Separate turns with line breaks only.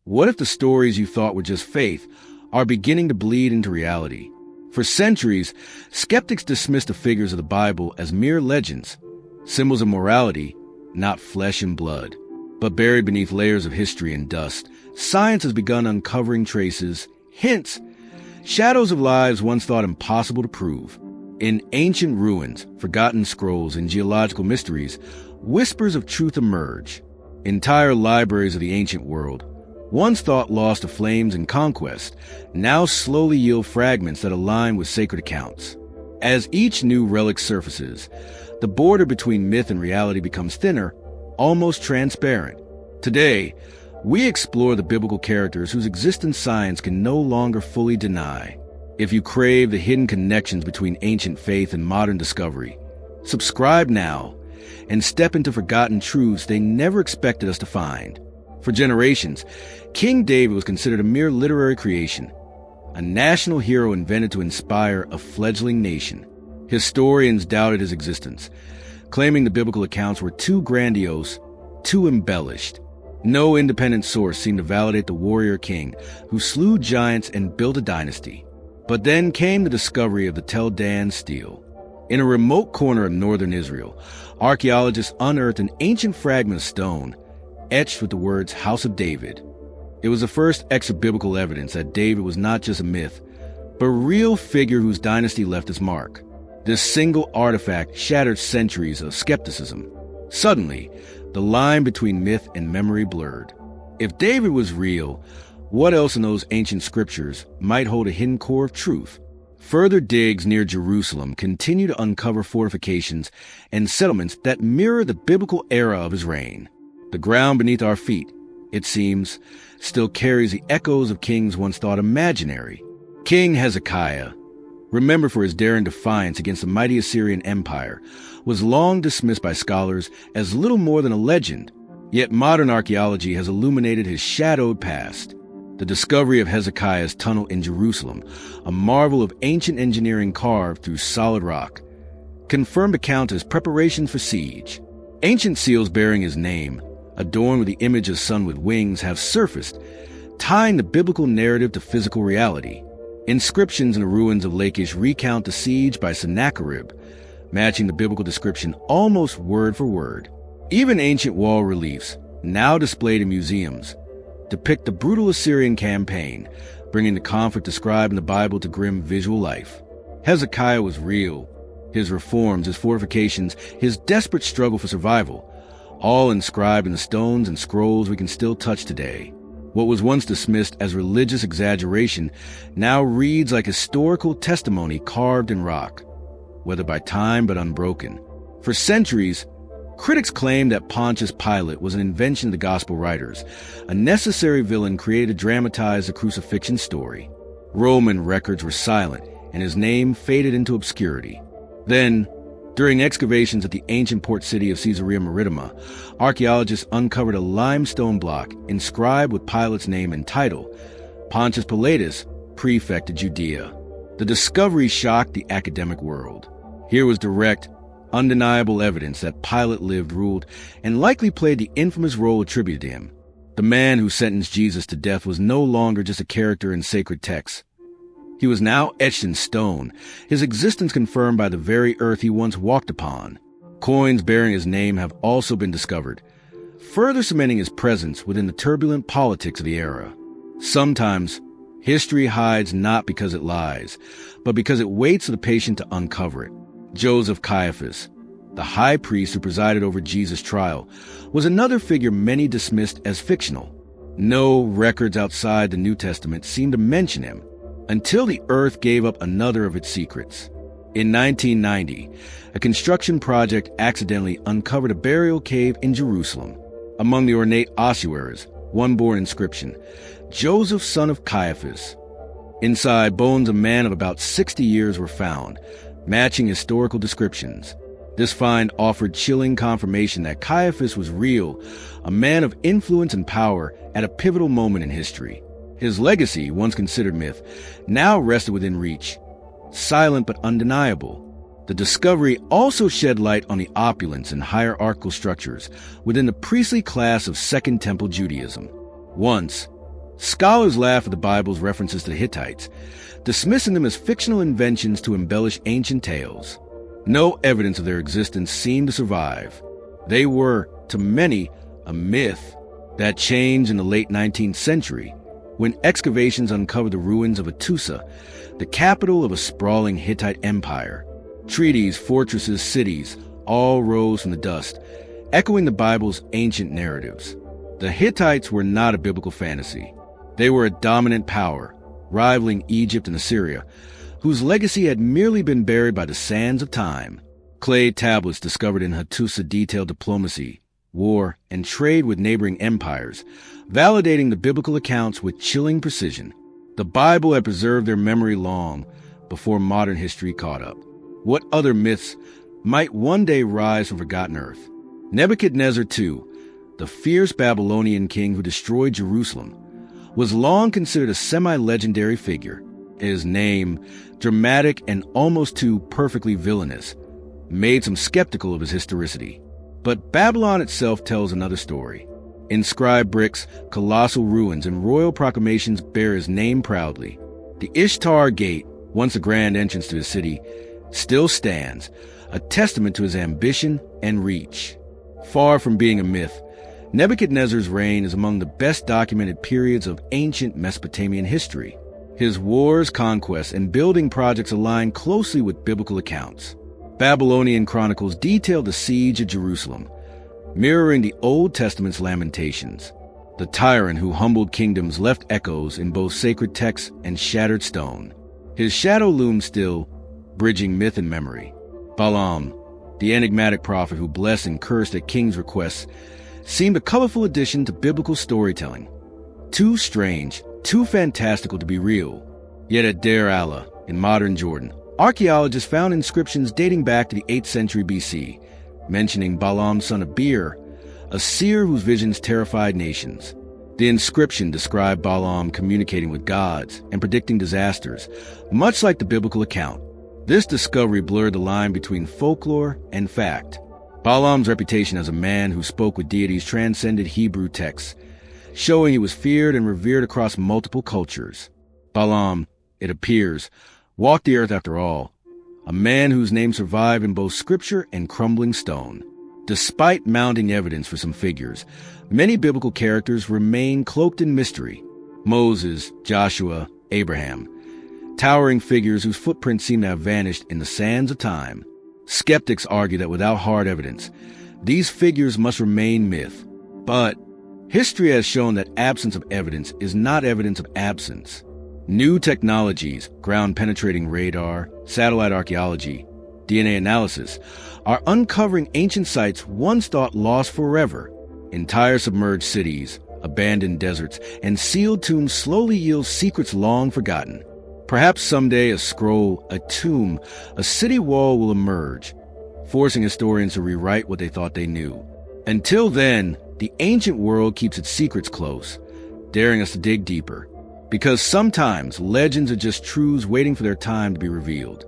What if the stories you thought were just faith are beginning to bleed into reality? For centuries, skeptics dismissed the figures of the Bible as mere legends, symbols of morality, not flesh and blood. But buried beneath layers of history and dust, science has begun uncovering traces, hints, shadows of lives once thought impossible to prove. In ancient ruins, forgotten scrolls, and geological mysteries, whispers of truth emerge. Entire libraries of the ancient world, once thought lost to flames and conquest, now slowly yield fragments that align with sacred accounts. As each new relic surfaces, the border between myth and reality becomes thinner, almost transparent. Today, we explore the biblical characters whose existence science can no longer fully deny. If you crave the hidden connections between ancient faith and modern discovery, subscribe now and step into forgotten truths they never expected us to find. For generations, King David was considered a mere literary creation, a national hero invented to inspire a fledgling nation. Historians doubted his existence, claiming the biblical accounts were too grandiose, too embellished. No independent source seemed to validate the warrior king who slew giants and built a dynasty. But then came the discovery of the Tel Dan stele. In a remote corner of northern Israel, archaeologists unearthed an ancient fragment of stone, etched with the words House of David. It was the first extra-biblical evidence that David was not just a myth, but a real figure whose dynasty left its mark. This single artifact shattered centuries of skepticism. Suddenly, the line between myth and memory blurred. If David was real, what else in those ancient scriptures might hold a hidden core of truth? Further digs near Jerusalem continue to uncover fortifications and settlements that mirror the biblical era of his reign. The ground beneath our feet, it seems, still carries the echoes of kings once thought imaginary. King Hezekiah, remembered for his daring defiance against the mighty Assyrian Empire, was long dismissed by scholars as little more than a legend, yet modern archaeology has illuminated his shadowed past. The discovery of Hezekiah's tunnel in Jerusalem, a marvel of ancient engineering carved through solid rock, confirmed account as preparations for siege. Ancient seals bearing his name, adorned with the image of a sun with wings, have surfaced, tying the biblical narrative to physical reality. Inscriptions in the ruins of Lachish recount the siege by Sennacherib, matching the biblical description almost word for word. Even ancient wall reliefs, now displayed in museums, depict the brutal Assyrian campaign, bringing the conflict described in the Bible to grim visual life. Hezekiah was real. His reforms, his fortifications, his desperate struggle for survival, all inscribed in the stones and scrolls we can still touch today. What was once dismissed as religious exaggeration now reads like historical testimony carved in rock, weathered by time but unbroken. For centuries, critics claimed that Pontius Pilate was an invention of the gospel writers, a necessary villain created to dramatize the crucifixion story. Roman records were silent, and his name faded into obscurity. Then, during excavations at the ancient port city of Caesarea Maritima, archaeologists uncovered a limestone block inscribed with Pilate's name and title, Pontius Pilatus, prefect of Judea. The discovery shocked the academic world. Here was direct, undeniable evidence that Pilate lived, ruled, and likely played the infamous role attributed to him. The man who sentenced Jesus to death was no longer just a character in sacred texts. He was now etched in stone, his existence confirmed by the very earth he once walked upon. Coins bearing his name have also been discovered, further cementing his presence within the turbulent politics of the era. Sometimes, history hides not because it lies, but because it waits for the patient to uncover it. Joseph Caiaphas, the high priest who presided over Jesus' trial, was another figure many dismissed as fictional. No records outside the New Testament seem to mention him, until the earth gave up another of its secrets. In 1990, a construction project accidentally uncovered a burial cave in Jerusalem. Among the ornate ossuaries, one bore an inscription, Joseph, son of Caiaphas. Inside, bones of a man of about 60 years were found, matching historical descriptions. This find offered chilling confirmation that Caiaphas was real, a man of influence and power at a pivotal moment in history. His legacy, once considered myth, now rested within reach, silent but undeniable. The discovery also shed light on the opulence and hierarchical structures within the priestly class of Second Temple Judaism. Once, Scholars laugh at the Bible's references to the Hittites, dismissing them as fictional inventions to embellish ancient tales. No evidence of their existence seemed to survive. They were, to many, a myth. That changed in the late 19th century, when excavations uncovered the ruins of Hattusa, the capital of a sprawling Hittite empire. Treaties, fortresses, cities, all rose from the dust, echoing the Bible's ancient narratives. The Hittites were not a biblical fantasy. They were a dominant power, rivaling Egypt and Assyria, whose legacy had merely been buried by the sands of time. Clay tablets discovered in Hattusa detailed diplomacy, war, and trade with neighboring empires, validating the biblical accounts with chilling precision. The Bible had preserved their memory long before modern history caught up. What other myths might one day rise from forgotten earth? Nebuchadnezzar II, the fierce Babylonian king who destroyed Jerusalem, was long considered a semi-legendary figure. His name, dramatic and almost too perfectly villainous, made some skeptical of his historicity. But Babylon itself tells another story. Inscribed bricks, colossal ruins, and royal proclamations bear his name proudly. The Ishtar Gate, once a grand entrance to his city, still stands, a testament to his ambition and reach. Far from being a myth, Nebuchadnezzar's reign is among the best documented periods of ancient Mesopotamian history. His wars, conquests, and building projects align closely with biblical accounts. Babylonian chronicles detail the siege of Jerusalem, mirroring the Old Testament's lamentations. The tyrant who humbled kingdoms left echoes in both sacred texts and shattered stone. His shadow looms still, bridging myth and memory. Balaam, the enigmatic prophet who blessed and cursed at kings' requests, seemed a colorful addition to biblical storytelling. Too strange, too fantastical to be real. Yet at Deir Allah, in modern Jordan, archaeologists found inscriptions dating back to the 8th century BC, mentioning Balaam son of Beer, a seer whose visions terrified nations. The inscription described Balaam communicating with gods and predicting disasters, much like the biblical account. This discovery blurred the line between folklore and fact. Balaam's reputation as a man who spoke with deities transcended Hebrew texts, showing he was feared and revered across multiple cultures. Balaam, it appears, walked the earth after all, a man whose name survived in both scripture and crumbling stone. Despite mounting evidence for some figures, many biblical characters remain cloaked in mystery. Moses, Joshua, Abraham, towering figures whose footprints seem to have vanished in the sands of time. Skeptics argue that without hard evidence, these figures must remain myth. But history has shown that absence of evidence is not evidence of absence. New technologies, ground-penetrating radar, satellite archaeology, DNA analysis, are uncovering ancient sites once thought lost forever. Entire submerged cities, abandoned deserts, and sealed tombs slowly yield secrets long forgotten. Perhaps someday a scroll, a tomb, a city wall will emerge, forcing historians to rewrite what they thought they knew. Until then, the ancient world keeps its secrets close, daring us to dig deeper. Because sometimes legends are just truths waiting for their time to be revealed.